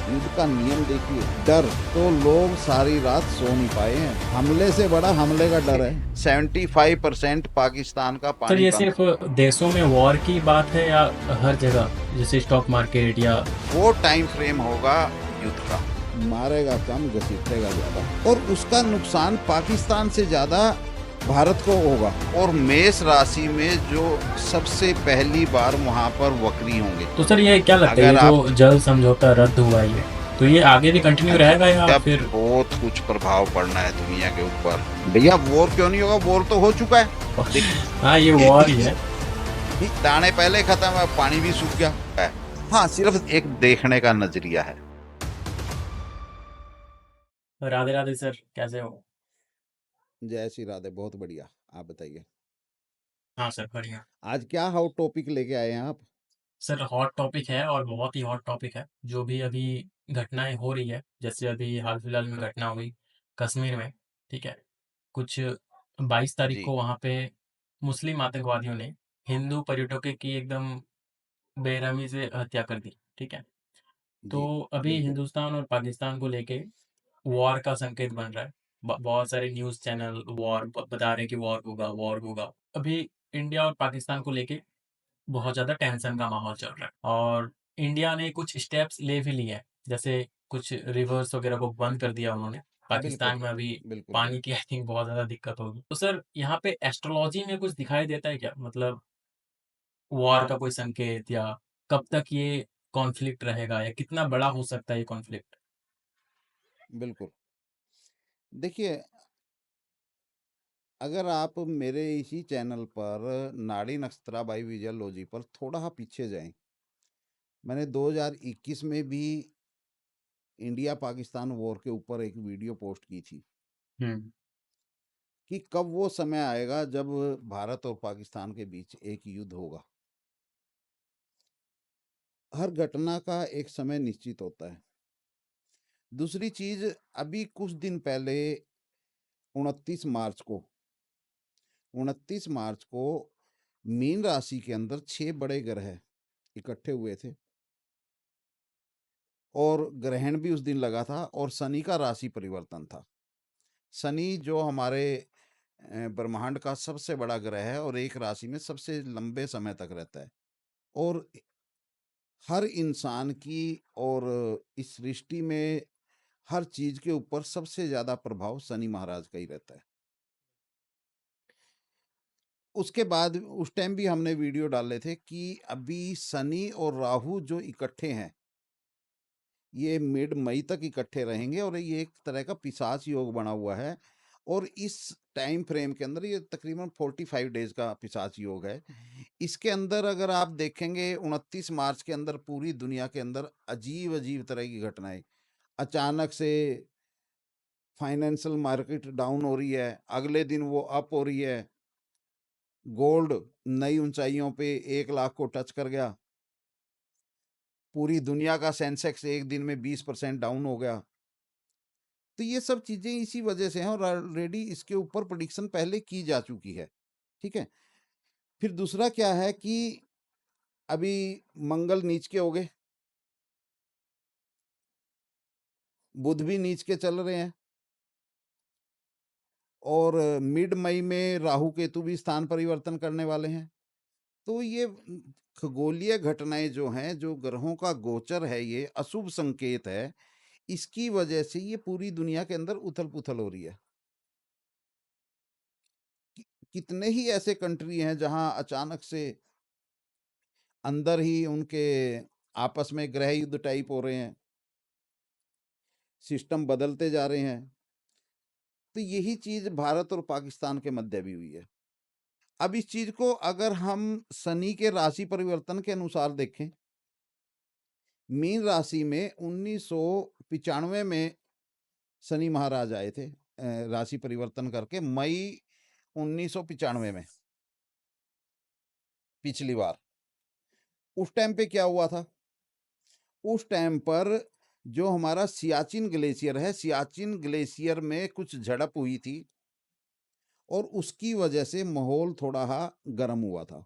युद्ध का नियम देखिए, डर, तो लोग सारी रात सो नहीं पाए हैं। हमले से बड़ा हमले का डर है। 75% पाकिस्तान का सर पानी ये कम। सिर्फ देशों में वॉर की बात है या हर जगह, जैसे स्टॉक मार्केट या? वो टाइम फ्रेम होगा युद्ध का। मारेगा कम, घसीटेगा ज्यादा, और उसका नुकसान पाकिस्तान से ज्यादा भारत को होगा। और मेष राशि में जो सबसे पहली बार वहां पर वक्री होंगे। तो सर ये क्या लगता है, ये अगर जो आप जल समझौता रद्द हुआ है, ये तो ये आगे भी कंटिन्यू रहेगा या जब फिर? बहुत कुछ प्रभाव पड़ना है दुनिया के ऊपर। भैया वॉर क्यों नहीं होगा, वॉर तो हो चुका है। हाँ ये वॉर ही है। दाने पहले खत्म है, पानी भी सूख गया है। हाँ, सिर्फ एक देखने का नजरिया है। राधे राधे सर, कैसे हो? जय श्री राधे, बहुत बढ़िया। आप बताइए, हाँ सर बढ़िया। आज क्या हॉट टॉपिक लेके आए हैं आप? सर हॉट टॉपिक है और बहुत ही हॉट टॉपिक है। जो भी अभी घटनाएं हो रही है, जैसे अभी हाल फिलहाल में घटना हुई कश्मीर में, ठीक है? कुछ 22 तारीख जी को वहाँ पे मुस्लिम आतंकवादियों ने हिंदू पर्यटकों की एकदम बेरहमी से हत्या कर दी, ठीक है? तो जी, अभी बिल्कुल हिंदुस्तान और पाकिस्तान को लेके वॉर का संकेत बन रहा है। बहुत सारे न्यूज़ चैनल वॉर बता रहे हैं कि वॉर होगा, वॉर होगा। अभी इंडिया और पाकिस्तान को लेके बहुत ज़्यादा टेंशन का माहौल चल रहा है और इंडिया ने कुछ स्टेप्स ले भी लिए हैं। जैसे कुछ रिवर्स वगैरह को बंद कर दिया उन्होंने। बिल्कुल पाकिस्तान में अभी बिल्कुल पानी बिल्कुल। की आई थिंक बहुत ज़्यादा दिक्कत होगी। तो सर यहाँ पे एस्ट्रोलॉजी में कुछ दिखाई देता है क्या, मतलब वॉर का कोई संकेत, या कब तक ये कॉन्फ्लिक्ट रहेगा, या कितना बड़ा हो सकता है ये कॉन्फ्लिक्ट? बिल्कुल, देखिए, अगर आप मेरे इसी चैनल पर नाड़ी नक्षत्रा बाई विजयोलॉजी पर थोड़ा पीछे जाएं, मैंने 2021 में भी इंडिया पाकिस्तान वॉर के ऊपर एक वीडियो पोस्ट की थी हम्म। कि कब वो समय आएगा जब भारत और पाकिस्तान के बीच एक युद्ध होगा। हर घटना का एक समय निश्चित होता है। दूसरी चीज, अभी कुछ दिन पहले 29 मार्च को मीन राशि के अंदर 6 बड़े ग्रह इकट्ठे हुए थे, और ग्रहण भी उस दिन लगा था, और शनि का राशि परिवर्तन था। शनि जो हमारे ब्रह्मांड का सबसे बड़ा ग्रह है और एक राशि में सबसे लंबे समय तक रहता है, और हर इंसान की और इस सृष्टि में हर चीज के ऊपर सबसे ज्यादा प्रभाव शनि महाराज का ही रहता है। उसके बाद उस टाइम भी हमने वीडियो डाले थे कि अभी शनि और राहु जो इकट्ठे हैं, ये मिड मई तक इकट्ठे रहेंगे, और ये एक तरह का पिशाच योग बना हुआ है। और इस टाइम फ्रेम के अंदर ये तकरीबन 45 डेज का पिशाच योग है। इसके अंदर अगर आप देखेंगे 29 मार्च के अंदर पूरी दुनिया के अंदर अजीब अजीब तरह की घटनाएं, अचानक से फाइनेंशियल मार्केट डाउन हो रही है, अगले दिन वो अप हो रही है। गोल्ड नई ऊंचाइयों पे 1 लाख को टच कर गया। पूरी दुनिया का सेंसेक्स एक दिन में 20% डाउन हो गया। तो ये सब चीजें इसी वजह से हैं, और ऑलरेडी इसके ऊपर प्रिडिक्शन पहले की जा चुकी है। ठीक है। फिर दूसरा क्या है कि अभी मंगल नीच के हो गए, बुध भी नीच के चल रहे हैं, और मिड मई में राहु केतु भी स्थान परिवर्तन करने वाले हैं। तो ये खगोलीय घटनाएं जो हैं, जो ग्रहों का गोचर है, ये अशुभ संकेत है। इसकी वजह से ये पूरी दुनिया के अंदर उथल पुथल हो रही है। कितने ही ऐसे कंट्री हैं जहां अचानक से अंदर ही उनके आपस में ग्रह युद्ध टाइप हो रहे हैं, सिस्टम बदलते जा रहे हैं। तो यही चीज भारत और पाकिस्तान के मध्य भी हुई है। अब इस चीज को अगर हम शनि के राशि परिवर्तन के अनुसार देखें, मीन राशि में 1995 में शनि महाराज आए थे, राशि परिवर्तन करके मई 1995 में, पिछली बार। उस टाइम पे क्या हुआ था? उस टाइम पर जो हमारा सियाचिन ग्लेशियर है, सियाचिन ग्लेशियर में कुछ झड़प हुई थी, और उसकी वजह से माहौल थोड़ा गर्म हुआ था।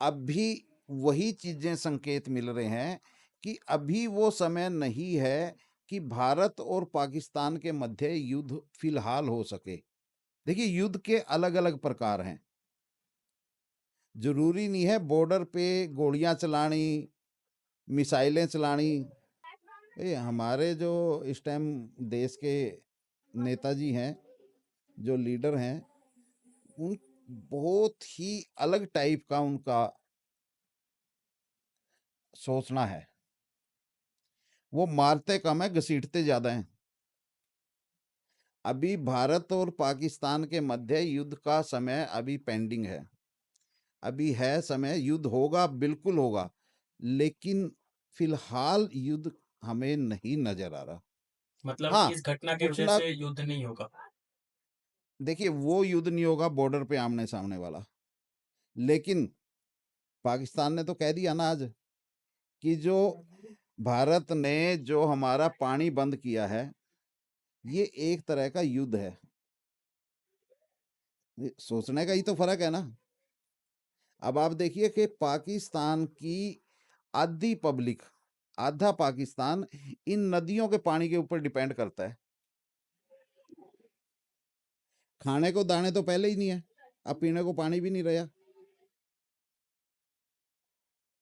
अब भी वही चीजें संकेत मिल रहे हैं कि अभी वो समय नहीं है कि भारत और पाकिस्तान के मध्य युद्ध फिलहाल हो सके। देखिए, युद्ध के अलग अलग प्रकार हैं। जरूरी नहीं है बॉर्डर पे गोलियां चलानी, मिसाइलें चलानी। ये हमारे जो इस टाइम देश के नेताजी हैं, जो लीडर हैं, उन बहुत ही अलग टाइप का उनका सोचना है। वो मारते कम है, घसीटते ज्यादा हैं। अभी भारत और पाकिस्तान के मध्य युद्ध का समय अभी पेंडिंग है। अभी है समय, युद्ध होगा, बिल्कुल होगा, लेकिन फिलहाल युद्ध हमें नहीं नजर आ रहा। मतलब हाँ, इस घटना की कुछ वजह ना, से युद्ध नहीं होगा। देखिए वो युद्ध नहीं होगा बॉर्डर पे आमने सामने वाला, लेकिन पाकिस्तान ने तो कह दिया ना आज कि जो भारत ने जो हमारा पानी बंद किया है, ये एक तरह का युद्ध है। ये सोचने का ही तो फर्क है ना। अब आप देखिए कि पाकिस्तान की आधी पब्लिक, आधा पाकिस्तान इन नदियों के पानी के ऊपर डिपेंड करता है। खाने को दाने तो पहले ही नहीं है, अब पीने को पानी भी नहीं रहा।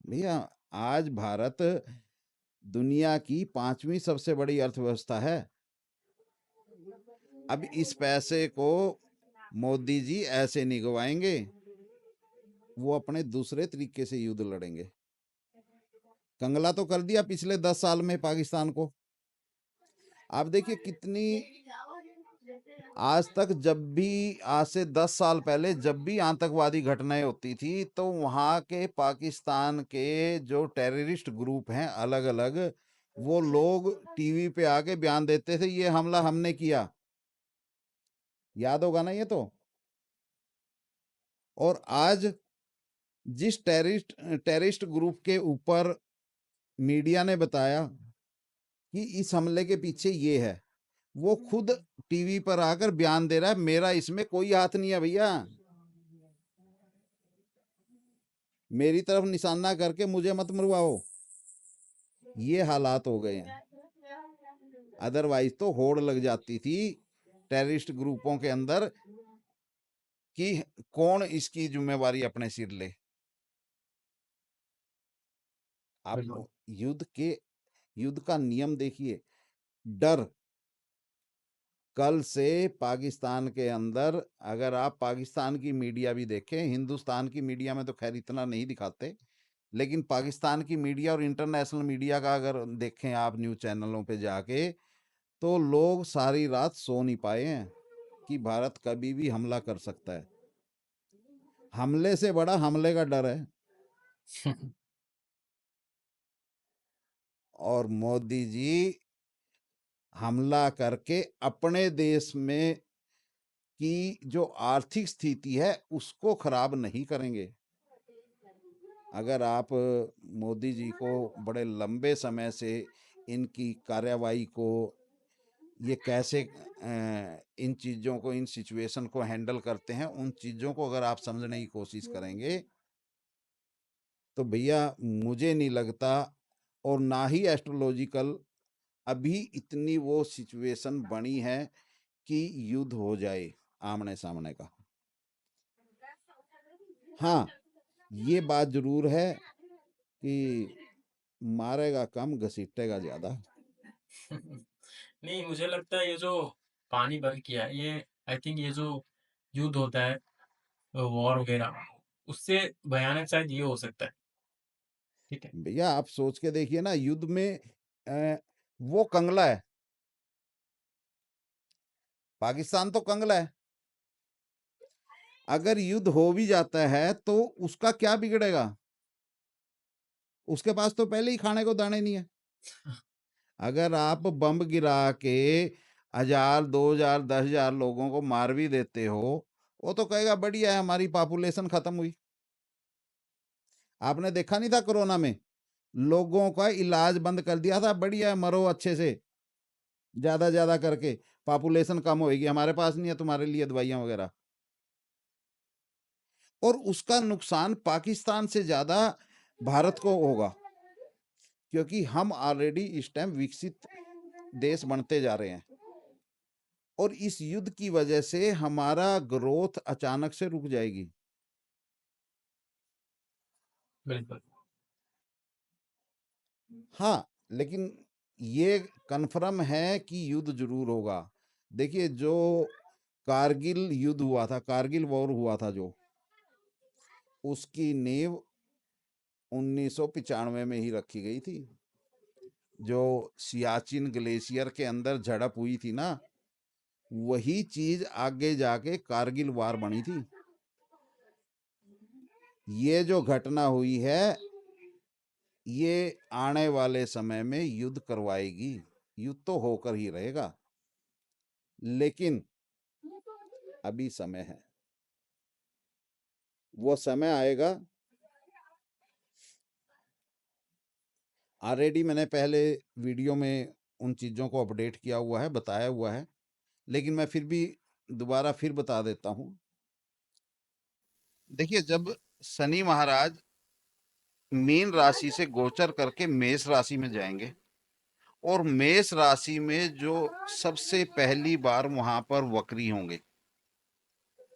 भैया, आज भारत दुनिया की 5वीं सबसे बड़ी अर्थव्यवस्था है। अब इस पैसे को मोदी जी ऐसे नहीं गवाएंगे, वो अपने दूसरे तरीके से युद्ध लड़ेंगे। कंगला तो कर दिया पिछले 10 साल में पाकिस्तान को। आप देखिए कितनी, आज तक जब भी, आज से 10 साल पहले जब भी आतंकवादी घटनाएं होती थी, तो वहां के पाकिस्तान के जो टेररिस्ट ग्रुप हैं अलग अलग, वो लोग टीवी पे आके बयान देते थे ये हमला हमने किया। याद होगा ना ये तो। और आज जिस टेररिस्ट ग्रुप के ऊपर मीडिया ने बताया कि इस हमले के पीछे ये है, वो खुद टीवी पर आकर बयान दे रहा है मेरा इसमें कोई हाथ नहीं है भैया, मेरी तरफ निशाना करके मुझे मत मरवाओ। ये हालात हो गए हैं। अदरवाइज तो होड़ लग जाती थी टेररिस्ट ग्रुपों के अंदर कि कौन इसकी जिम्मेवारी अपने सिर ले। आप बिल्कुल। युद्ध का नियम देखिए। डर, कल से पाकिस्तान के अंदर, अगर आप पाकिस्तान की मीडिया भी देखें, हिंदुस्तान की मीडिया में तो खैर इतना नहीं दिखाते, लेकिन पाकिस्तान की मीडिया और इंटरनेशनल मीडिया का अगर देखें आप न्यूज़ चैनलों पे जाके, तो लोग सारी रात सो नहीं पाए हैं कि भारत कभी भी हमला कर सकता है। हमले से बड़ा हमले का डर है। और मोदी जी हमला करके अपने देश में की जो आर्थिक स्थिति है उसको खराब नहीं करेंगे। अगर आप मोदी जी को बड़े लंबे समय से इनकी कार्यवाही को, ये कैसे इन चीज़ों को, इन सिचुएशन को हैंडल करते हैं, उन चीज़ों को अगर आप समझने की कोशिश करेंगे, तो भैया मुझे नहीं लगता, और ना ही एस्ट्रोलॉजिकल अभी इतनी वो सिचुएशन बनी है कि युद्ध हो जाए आमने सामने का। हाँ, ये बात जरूर है कि मारेगा कम, घसीटेगा ज्यादा। नहीं, मुझे लगता है ये जो पानी बंद किया है, ये आई थिंक ये जो युद्ध होता है, वॉर वगैरह, उससे भयानक शायद ये हो सकता है। ठीक है। भैया आप सोच के देखिए ना, युद्ध में वो कंगला है, पाकिस्तान तो कंगला है। अगर युद्ध हो भी जाता है तो उसका क्या बिगड़ेगा? उसके पास तो पहले ही खाने को दाने नहीं है। अगर आप बम गिरा के 1000, 2000, 10,000 लोगों को मार भी देते हो, वो तो कहेगा बढ़िया है, हमारी पॉपुलेशन खत्म हुई। आपने देखा नहीं था कोरोना में लोगों का इलाज बंद कर दिया था, बढ़िया है, मरो अच्छे से, ज्यादा ज्यादा करके, पॉपुलेशन कम होएगी, हमारे पास नहीं है तुम्हारे लिए दवाइयां वगैरह। और उसका नुकसान पाकिस्तान से ज्यादा भारत को होगा, क्योंकि हम ऑलरेडी इस टाइम विकसित देश बनते जा रहे हैं और इस युद्ध की वजह से हमारा ग्रोथ अचानक से रुक जाएगी। बिल्कुल। हाँ, लेकिन ये कन्फर्म है कि युद्ध जरूर होगा। देखिए, जो कारगिल युद्ध हुआ था, कारगिल वॉर हुआ था, जो उसकी नींव 1995 में ही रखी गई थी। जो सियाचिन ग्लेशियर के अंदर झड़प हुई थी ना, वही चीज आगे जाके कारगिल वार बनी थी। ये जो घटना हुई है, ये आने वाले समय में युद्ध करवाएगी। युद्ध तो होकर ही रहेगा, लेकिन अभी समय है, वो समय आएगा। ऑलरेडी मैंने पहले वीडियो में उन चीज़ों को अपडेट किया हुआ है, बताया हुआ है, लेकिन मैं फिर भी दोबारा फिर बता देता हूँ। देखिए, जब शनि महाराज मीन राशि से गोचर करके मेष राशि में जाएंगे और मेष राशि में जो सबसे पहली बार वहां पर वक्री होंगे,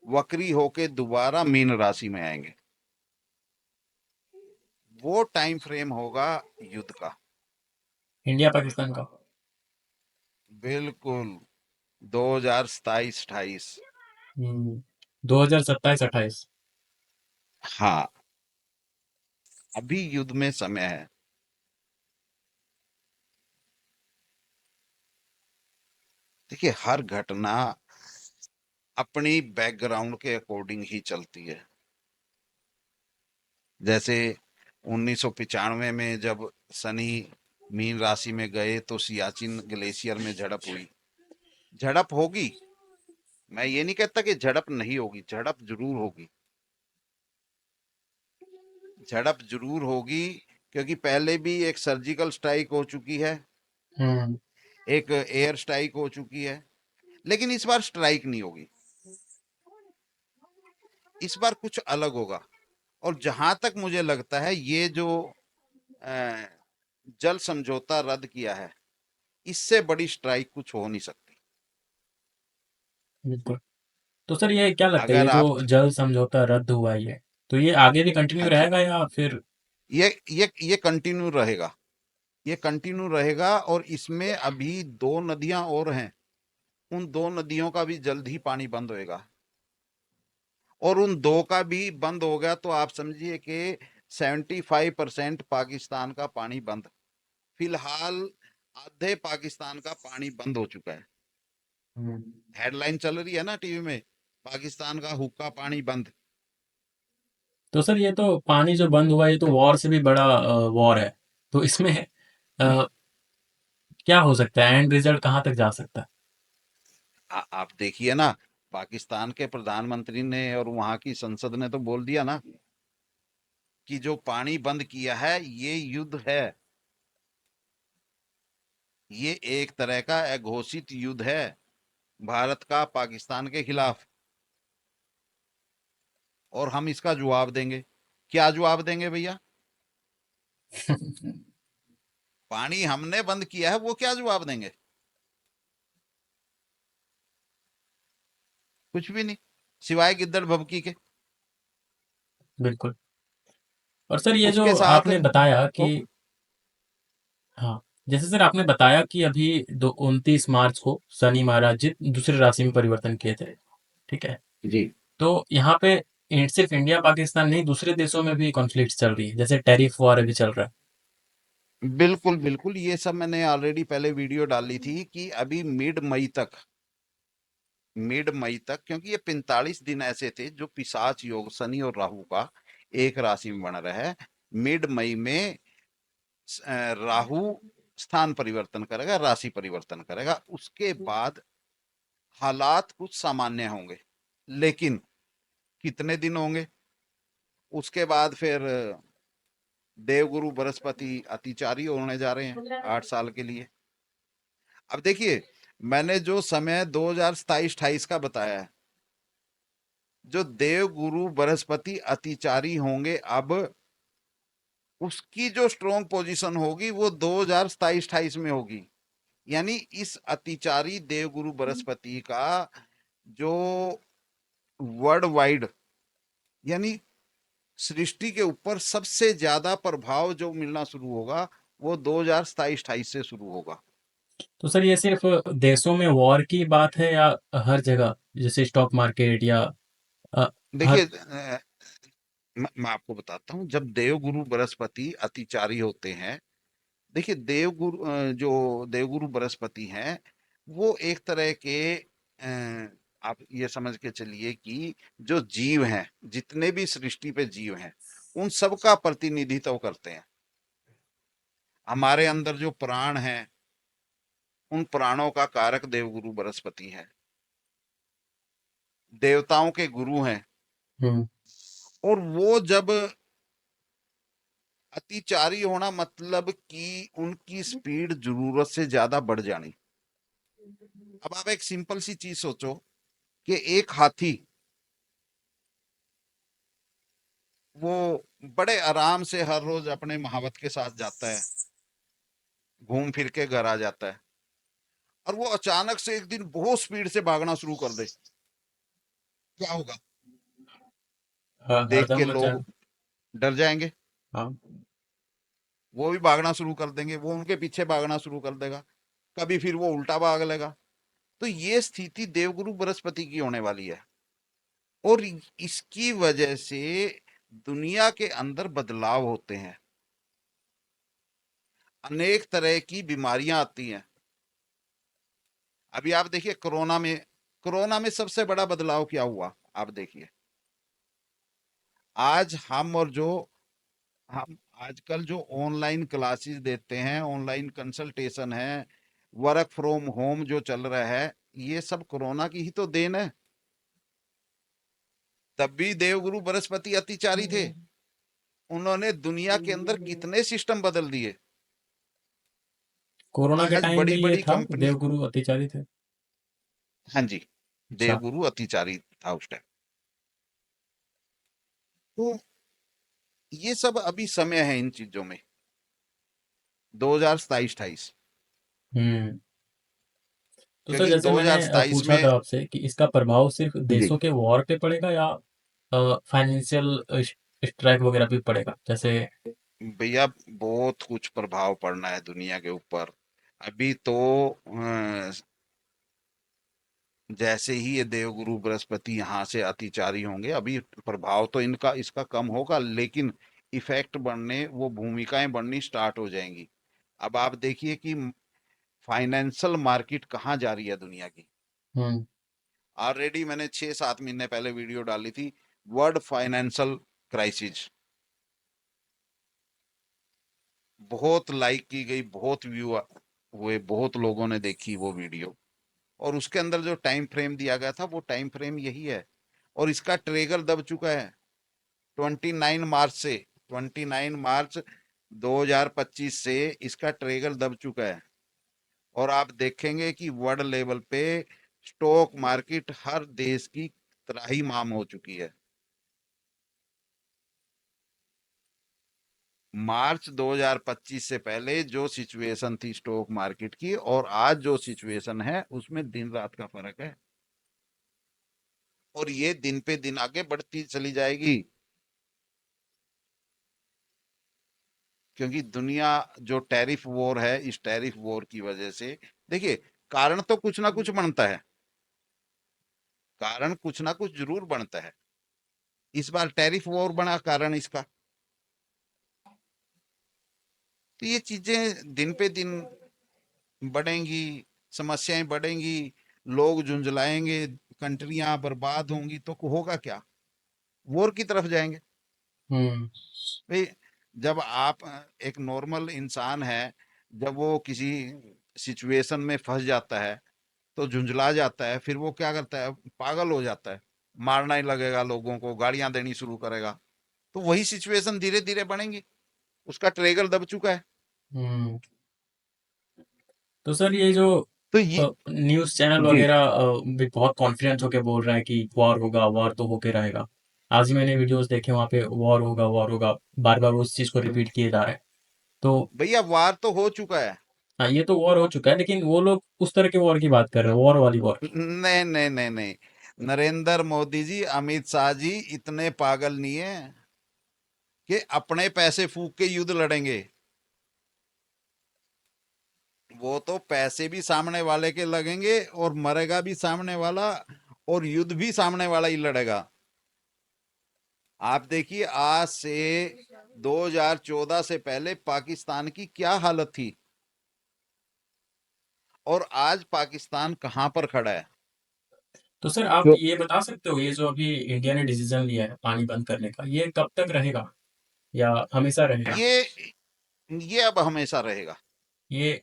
वक्री होके दोबारा मीन राशि में आएंगे, वो टाइम फ्रेम होगा युद्ध का। इंडिया पाकिस्तान का। बिल्कुल, 2027-28। 2027-28। हाँ, अभी युद्ध में समय है। देखिए, हर घटना अपनी बैकग्राउंड के अकॉर्डिंग ही चलती है। जैसे 1995 में जब शनि मीन राशि में गए तो सियाचिन ग्लेशियर में झड़प हुई। झड़प होगी, मैं ये नहीं कहता कि झड़प नहीं होगी, झड़प जरूर होगी। झड़प जरूर होगी, क्योंकि पहले भी एक सर्जिकल स्ट्राइक हो चुकी है, हम्म। एक एयर स्ट्राइक हो चुकी है, लेकिन इस बार स्ट्राइक नहीं होगी। इस बार कुछ अलग होगा। और जहां तक मुझे लगता है, ये जो अ, जल समझौता रद्द किया है, इससे बड़ी स्ट्राइक कुछ हो नहीं सकती। बिल्कुल। तो सर ये क्या लगता है, ये अगर जो आप, जल समझौता रद्द हुआ है, ये तो ये आगे भी कंटिन्यू हाँ जी, रहेगा या फिर? ये कंटिन्यू रहेगा। ये कंटिन्यू रहेगा, और इसमें अभी दो नदियां और हैं। उन दो नदियों का भी जल्द ही पानी बंद होएगा, और उन दो का भी बंद हो गया तो आप समझिए कि 75% पाकिस्तान का पानी बंद। फिलहाल आधे पाकिस्तान का पानी बंद हो चुका है। हम्म। हेडलाइन चल रही है ना टीवी में, पाकिस्तान का हुक्का पानी बंद। तो सर ये तो पानी जो बंद हुआ, ये तो वॉर से भी बड़ा वॉर है। तो इसमें क्या हो सकता है, एंड रिजल्ट कहाँ तक जा सकता है? आप देखिए ना, पाकिस्तान के प्रधानमंत्री ने और वहां की संसद ने तो बोल दिया ना कि जो पानी बंद किया है ये युद्ध है। ये एक तरह का अघोषित युद्ध है भारत का पाकिस्तान के खिलाफ, और हम इसका जवाब देंगे। क्या जवाब देंगे भैया? पानी हमने बंद किया है, वो क्या जवाब देंगे? कुछ भी नहीं, सिवाय गिद्दड़ भभकी के। बिल्कुल। और सर ये जो उसके साथ आपने बताया ओ, कि, हाँ, जैसे सर आपने बताया कि अभी 29 मार्च को शनि महाराज जी दूसरे राशि में परिवर्तन किए थे, ठीक है? जी, तो यहाँ पे सिर्फ इंडिया पाकिस्तान नहीं, दूसरे देशों में भी कॉन्फ्लिक्ट चल रही है, जैसे टैरिफ वॉर अभी चल रहा है। बिल्कुल बिल्कुल, ये सब मैंने ऑलरेडी पहले वीडियो डाली थी कि अभी मिड मई तक, क्योंकि ये 45 दिन ऐसे थे जो पिशाच योग शनि और राहु का एक राशि में बन रहा है। मिड मई में राहु स्थान परिवर्तन करेगा, राशि परिवर्तन करेगा, उसके बाद हालात कुछ सामान्य होंगे। लेकिन कितने दिन होंगे? उसके बाद फिर देवगुरु बृहस्पति अतिचारी होने जा रहे हैं 8 साल के लिए। अब देखिए, मैंने जो समय 2027-28 का बताया है, जो देवगुरु बृहस्पति अतिचारी होंगे अब उसकी जो स्ट्रोंग पोजीशन होगी वो 2027-28 में होगी। यानी इस अतिचारी देवगुरु बृहस्पति का जो वर्ल्ड वाइड, यानी सृष्टि के ऊपर सबसे ज्यादा प्रभाव जो मिलना शुरू होगा वो 2027-28 से शुरू होगा। तो सर ये सिर्फ देशों में वॉर की बात है या हर जगह, जैसे स्टॉक मार्केट या अ, हर। देखिए मैं आपको बताता हूँ, जब देवगुरु बृहस्पति अतिचारी होते हैं, देखिए जो देवगुरु बृहस्पति हैं वो एक तरह के आप ये समझ के चलिए कि जो जीव हैं, जितने भी सृष्टि पे जीव हैं, उन सब का प्रतिनिधित्व करते हैं। हमारे अंदर जो प्राण हैं, उन प्राणों का कारक देवगुरु बृहस्पति है। देवताओं के गुरु हैं। हम्म। और वो जब अतिचारी होना मतलब कि उनकी स्पीड जरूरत से ज्यादा बढ़ जानी। अब आप एक सिंपल सी चीज सोचो कि एक हाथी वो बड़े आराम से हर रोज अपने महावत के साथ जाता है, घूम फिर के घर आ जाता है, और वो अचानक से एक दिन बहुत स्पीड से भागना शुरू कर दे, क्या होगा? देख के हरदम लोग डर जाएंगे, हाँ। वो भी भागना शुरू कर देंगे, वो उनके पीछे भागना शुरू कर देगा, कभी फिर वो उल्टा भाग लेगा। तो ये स्थिति देवगुरु बृहस्पति की होने वाली है। और इसकी वजह से दुनिया के अंदर बदलाव होते हैं, अनेक तरह की बीमारियां आती हैं। अभी आप देखिए कोरोना में सबसे बड़ा बदलाव क्या हुआ, आप देखिए। आज हम आजकल जो ऑनलाइन क्लासेस देते हैं, ऑनलाइन कंसल्टेशन है, वर्क फ्रॉम होम जो चल रहा है, ये सब कोरोना की ही तो देन है। तब भी देवगुरु बृहस्पति अतिचारी थे, उन्होंने दुनिया के अंदर कितने सिस्टम बदल दिए। कोरोना के आज टाइम बड़ी भी ये बड़ी था, कंपनी, देवगुरु अत्याचारी थे। हाँ जी, अच्छा। देवगुरु अतिचारी था उस टाइम। तो ये सब अभी समय है इन चीजों में, 2027-28। हम्म। तो सर क्योंकि जैसे मैंने 2027 पूछा में, था आपसे कि इसका प्रभाव सिर्फ जी देशों के वॉर पे पड़ेगा या फाइनेंशियल स्ट्राइक वगैरह भी पड़ेगा, जैसे। भैया, बहुत कुछ प्रभाव पड़ना है दुनिया के ऊपर। अभी तो जैसे ही ये देवगुरु बृहस्पति यहाँ से अतिचारी होंगे, अभी प्रभाव तो इनका इसका कम होगा, लेकिन इफेक्ट बढ़ने, वो भूमिकाएं बढ़नी स्टार्ट हो जाएंगी। अब आप देखिए कि फाइनेंशियल मार्केट कहाँ जा रही है दुनिया की। हम्म। ऑलरेडी मैंने 6-7 महीने पहले वीडियो डाली थी, वर्ल्ड फाइनेंशियल क्राइसिस, बहुत लाइक की गई, बहुत व्यू हुए, बहुत लोगों ने देखी वो वीडियो। और उसके अंदर जो टाइम फ्रेम दिया गया था वो टाइम फ्रेम यही है। और इसका ट्रेगर दब चुका है 29 मार्च से। 29 मार्च 2025 से इसका ट्रेगर दब चुका है। और आप देखेंगे कि वर्ल्ड लेवल पे स्टॉक मार्केट हर देश की त्राहीमाम हो चुकी है। मार्च 2025 से पहले जो सिचुएशन थी स्टॉक मार्केट की और आज जो सिचुएशन है, उसमें दिन रात का फर्क है। और ये दिन पे दिन आगे बढ़ती चली जाएगी, क्योंकि दुनिया जो टैरिफ वॉर है, इस टैरिफ वॉर की वजह से, देखिए, कारण तो कुछ ना कुछ बनता है, कारण कुछ ना कुछ जरूर बनता है। इस बार टैरिफ वॉर बना कारण इसका। तो ये चीजें दिन पे दिन बढ़ेंगी, समस्याएं बढ़ेंगी, लोग झुंझलाएंगे, कंट्रियां बर्बाद होंगी, तो होगा क्या? वॉर की तरफ जाएंगे। हम्म। भाई, जब आप एक नॉर्मल इंसान है, जब वो किसी सिचुएशन में फंस जाता है तो झुंझला जाता है, फिर वो क्या करता है, पागल हो जाता है, मारना ही लगेगा, लोगों को गालियां देनी शुरू करेगा। तो वही सिचुएशन धीरे धीरे बनेगी, उसका ट्रेगर दब चुका है। हम्म। तो सर ये जो तो ये, न्यूज़ चैनल जी, वगैरह भी बहुत कॉन्फिडेंस होके बोल रहे हैं कि वॉर होगा, वॉर तो होके रहेगा, आज ही मैंने वीडियोस देखे, वहाँ पे वॉर होगा, बार-बार उस चीज़ को रिपीट किए जा रहा है। तो भैया वार तो हो चुका है। हाँ, ये तो वॉर हो चुका है, लेकिन वो लोग उस तरह के वॉर की बात कर रहे हैं, वॉर वाली वॉर की। नहीं नहीं नहीं नहीं, नरेंद्र मोदी जी, अमित शाह जी इतने पागल नहीं है कि अपने पैसे फूक के युद्ध लड़ेंगे। वो तो पैसे भी सामने वाले के लगेंगे और मरेगा भी सामने वाला, और युद्ध भी सामने वाला ही लड़ेगा। आप देखिए आज से 2014 से पहले पाकिस्तान की क्या हालत थी, और आज पाकिस्तान कहां पर खड़ा है। तो सर आप तो ये बता सकते हो, ये जो अभी इंडिया ने डिसीजन लिया है पानी बंद करने का, ये कब तक रहेगा या हमेशा रहेगा? ये अब हमेशा रहेगा। ये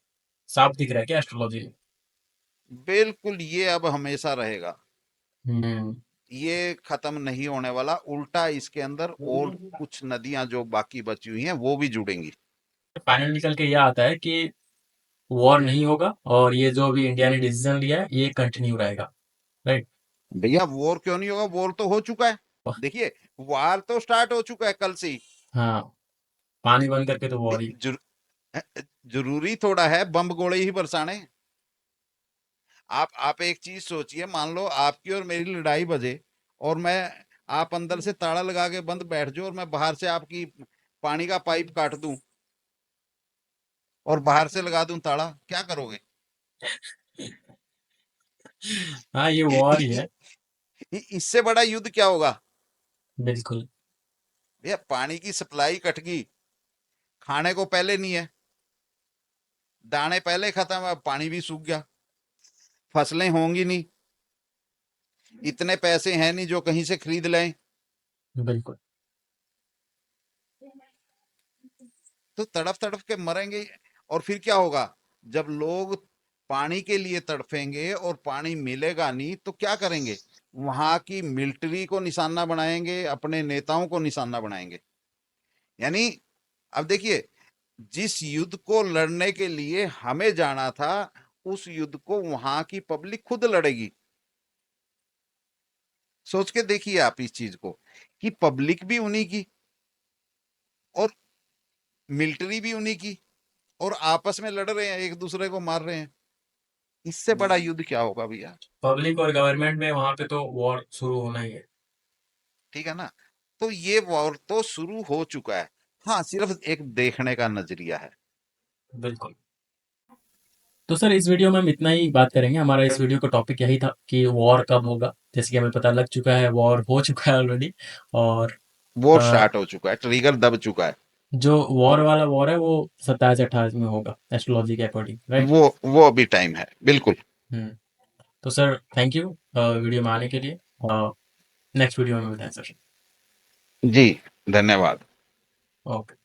साफ दिख रहा है क्या एस्ट्रोलॉजी में? बिल्कुल, ये अब हमेशा रहेगा। हम्म। ये खत्म नहीं होने वाला, उल्टा इसके अंदर और कुछ नदियां जो बाकी बची हुई हैं वो भी जुड़ेंगी। फाइनल निकल के ये आता है कि वॉर नहीं होगा, और ये जो अभी इंडिया ने डिसीजन लिया है ये कंटिन्यू रहेगा, राइट? भैया वॉर क्यों नहीं होगा, वॉर तो हो चुका है। देखिए, वार तो स्टार्ट हो चुका है कल से ही। हाँ, पानी बंद करके तो वॉर ही। जर, जरूरी थोड़ा है बम गोले ही बरसाने। आप एक चीज सोचिए, मान लो आपकी और मेरी लड़ाई बजे, और मैं, आप अंदर से ताला लगा के बंद बैठ जाओ, और मैं बाहर से आपकी पानी का पाइप काट दूं और बाहर से लगा दूं ताला, क्या करोगे? हाँ, ये इ, वॉर इ, ही इ, है। इससे बड़ा युद्ध क्या होगा? बिल्कुल। भैया पानी की सप्लाई कट गई, खाने को पहले नहीं है, दाने पहले खत्म है, पानी भी सूख गया, फसलें होंगी नहीं, इतने पैसे हैं नहीं जो कहीं से खरीद लें, बिल्कुल। तो तड़फ तड़फ के मरेंगे। और फिर क्या होगा, जब लोग पानी के लिए तड़फेंगे और पानी मिलेगा नहीं तो क्या करेंगे? वहां की मिलिट्री को निशाना बनाएंगे, अपने नेताओं को निशाना बनाएंगे। यानी अब देखिए, जिस युद्ध को लड़ने के लिए हमें जाना था, उस युद्ध को वहां की पब्लिक खुद लड़ेगी। सोच के देखिए आप इस चीज को, कि पब्लिक भी उन्हीं की और मिलिट्री भी उन्हीं की, और आपस में लड़ रहे हैं, एक दूसरे को मार रहे हैं। इससे बड़ा युद्ध क्या होगा भैया? पब्लिक और गवर्नमेंट में वहां पे तो वॉर शुरू होना ही है। ठीक है ना? तो ये वॉर तो शुरू हो चुका है। हाँ, सिर्फ एक देखने का नजरिया है। बिल्कुल। तो सर इस वीडियो में हम इतना ही बात करेंगे, हमारा इस वीडियो का टॉपिक यही था कि वॉर कब होगा। जैसे कि हमें पता लग चुका है, वॉर हो चुका है ऑलरेडी। और वॉर अ, स्टार्ट हो चुका है, ट्रिगर दब चुका है। जो वॉर वाला वॉर है वो 27-28 में होगा एस्ट्रोलॉजी के अकॉर्डिंग, राइट? वो अभी टाइम है, बिल्कुल। हम्म। तो सर थैंक यू वीडियो में आने के लिए। नेक्स्ट वीडियो में मिलते हैं सर। जी, धन्यवाद। ओके।